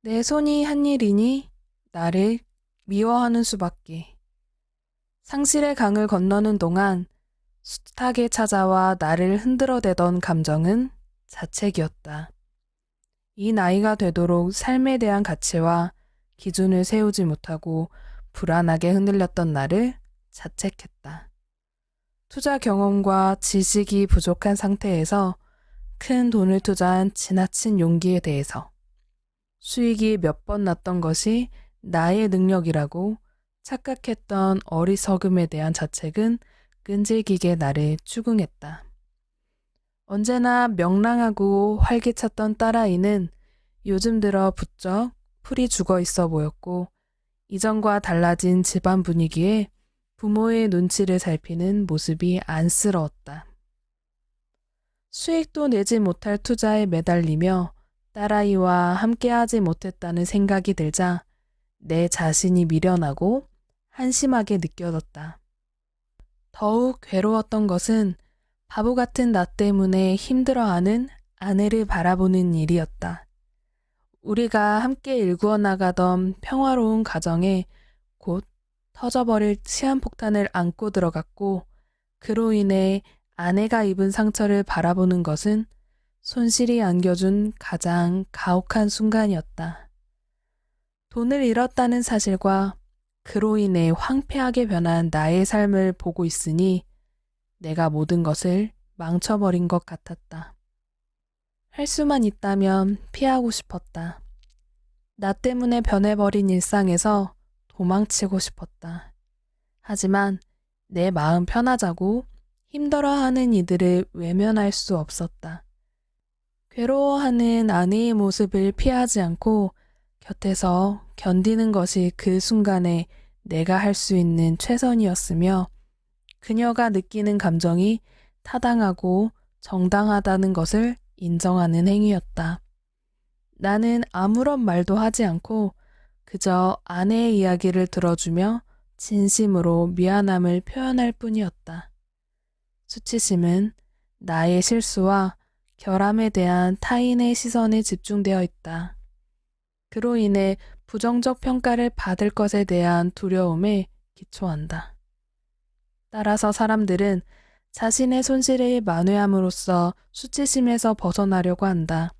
내 손이 한 일이니 나를 미워하는 수밖에. 상실의 강을 건너는 동안 숱하게 찾아와 나를 흔들어대던 감정은 자책이었다. 이 나이가 되도록 삶에 대한 가치와 기준을 세우지 못하고 불안하게 흔들렸던 나를 자책했다. 투자 경험과 지식이 부족한 상태에서 큰 돈을 투자한 지나친 용기에 대해서 수익이 몇 번 났던 것이 나의 능력이라고 착각했던 어리석음에 대한 자책은 끈질기게 나를 추궁했다. 언제나 명랑하고 활기찼던 딸아이는 요즘 들어 부쩍 풀이 죽어 있어 보였고, 이전과 달라진 집안 분위기에 부모의 눈치를 살피는 모습이 안쓰러웠다. 수익도 내지 못할 투자에 매달리며 딸아이와 함께하지 못했다는 생각이 들자 내 자신이 미련하고 한심하게 느껴졌다. 더욱 괴로웠던 것은 바보 같은 나 때문에 힘들어하는 아내를 바라보는 일이었다. 우리가 함께 일구어 나가던 평화로운 가정에 곧 터져버릴 시한폭탄을 안고 들어갔고, 그로 인해 아내가 입은 상처를 바라보는 것은 손실이 안겨준 가장 가혹한 순간이었다. 돈을 잃었다는 사실과 그로 인해 황폐하게 변한 나의 삶을 보고 있으니 내가 모든 것을 망쳐버린 것 같았다. 할 수만 있다면 피하고 싶었다. 나 때문에 변해버린 일상에서 도망치고 싶었다. 하지만 내 마음 편하자고 힘들어하는 이들을 외면할 수 없었다. 괴로워하는 아내의 모습을 피하지 않고 곁에서 견디는 것이 그 순간에 내가 할 수 있는 최선이었으며, 그녀가 느끼는 감정이 타당하고 정당하다는 것을 인정하는 행위였다. 나는 아무런 말도 하지 않고 그저 아내의 이야기를 들어주며 진심으로 미안함을 표현할 뿐이었다. 수치심은 나의 실수와 결함에 대한 타인의 시선에 집중되어 있다. 그로 인해 부정적 평가를 받을 것에 대한 두려움에 기초한다. 따라서 사람들은 자신의 손실을 만회함으로써 수치심에서 벗어나려고 한다.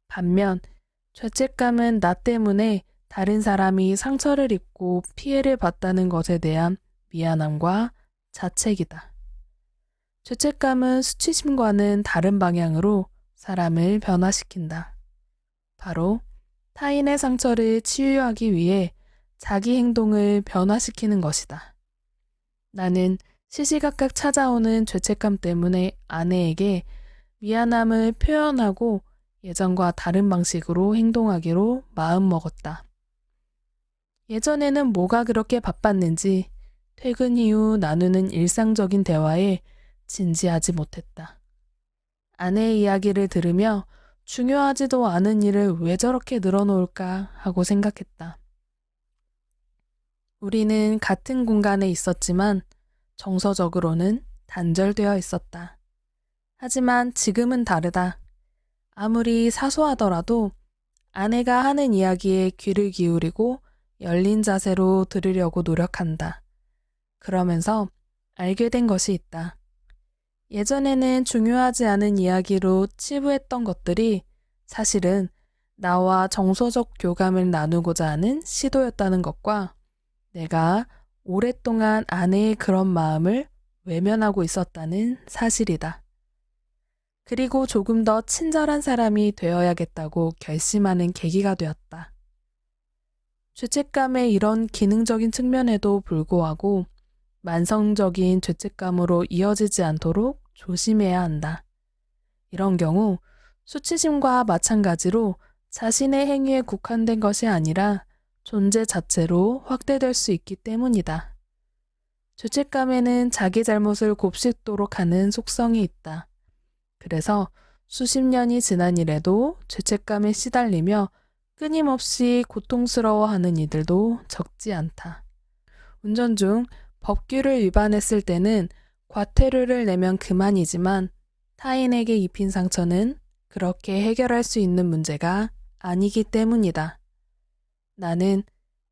반면 죄책감은 나 때문에 다른 사람이 상처를 입고 피해를 봤다는 것에 대한 미안함과 자책이다. 죄책감은 수치심과는 다른 방향으로 사람을 변화시킨다. 바로 타인의 상처를 치유하기 위해 자기 행동을 변화시키는 것이다. 나는 시시각각 찾아오는 죄책감 때문에 아내에게 미안함을 표현하고 예전과 다른 방식으로 행동하기로 마음먹었다. 예전에는 뭐가 그렇게 바빴는지 퇴근 이후 나누는 일상적인 대화에 진지하지 못했다. 아내의 이야기를 들으며 중요하지도 않은 일을 왜 저렇게 늘어놓을까 하고 생각했다. 우리는 같은 공간에 있었지만 정서적으로는 단절되어 있었다. 하지만 지금은 다르다. 아무리 사소하더라도 아내가 하는 이야기에 귀를 기울이고 열린 자세로 들으려고 노력한다. 그러면서 알게 된 것이 있다. 예전에는 중요하지 않은 이야기로 치부했던 것들이 사실은 나와 정서적 교감을 나누고자 하는 시도였다는 것과, 내가 오랫동안 아내의 그런 마음을 외면하고 있었다는 사실이다. 그리고 조금 더 친절한 사람이 되어야겠다고 결심하는 계기가 되었다. 죄책감의 이런 기능적인 측면에도 불구하고 만성적인 죄책감으로 이어지지 않도록 조심해야 한다. 이런 경우 수치심과 마찬가지로 자신의 행위에 국한된 것이 아니라 존재 자체로 확대될 수 있기 때문이다. 죄책감에는 자기 잘못을 곱씹도록 하는 속성이 있다. 그래서 수십 년이 지난 이래도 죄책감에 시달리며 끊임없이 고통스러워하는 이들도 적지 않다. 운전 중 법규를 위반했을 때는 과태료를 내면 그만이지만 타인에게 입힌 상처는 그렇게 해결할 수 있는 문제가 아니기 때문이다. 나는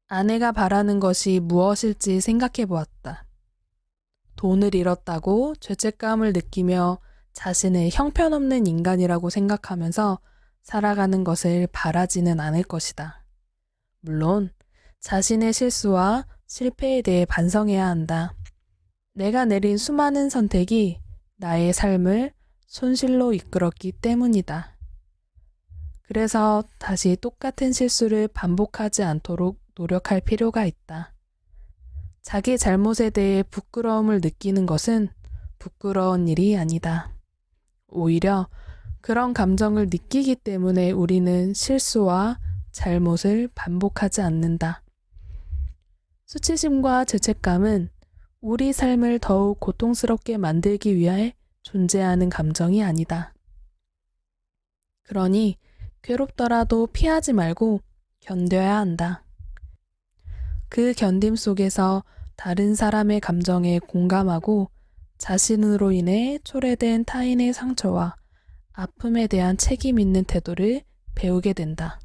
아내가 바라는 것이 무엇일지 생각해 보았다. 돈을 잃었다고 죄책감을 느끼며 자신을 형편없는 인간이라고 생각하면서 살아가는 것을 바라지는 않을 것이다. 물론 자신의 실수와 실패에 대해 반성해야 한다. 내가 내린 수많은 선택이 나의 삶을 손실로 이끌었기 때문이다. 그래서 다시 똑같은 실수를 반복하지 않도록 노력할 필요가 있다. 자기 잘못에 대해 부끄러움을 느끼는 것은 부끄러운 일이 아니다. 오히려 그런 감정을 느끼기 때문에 우리는 실수와 잘못을 반복하지 않는다. 수치심과 죄책감은 우리 삶을 더욱 고통스럽게 만들기 위해 존재하는 감정이 아니다. 그러니 괴롭더라도 피하지 말고 견뎌야 한다. 그 견딤 속에서 다른 사람의 감정에 공감하고 자신으로 인해 초래된 타인의 상처와 아픔에 대한 책임 있는 태도를 배우게 된다.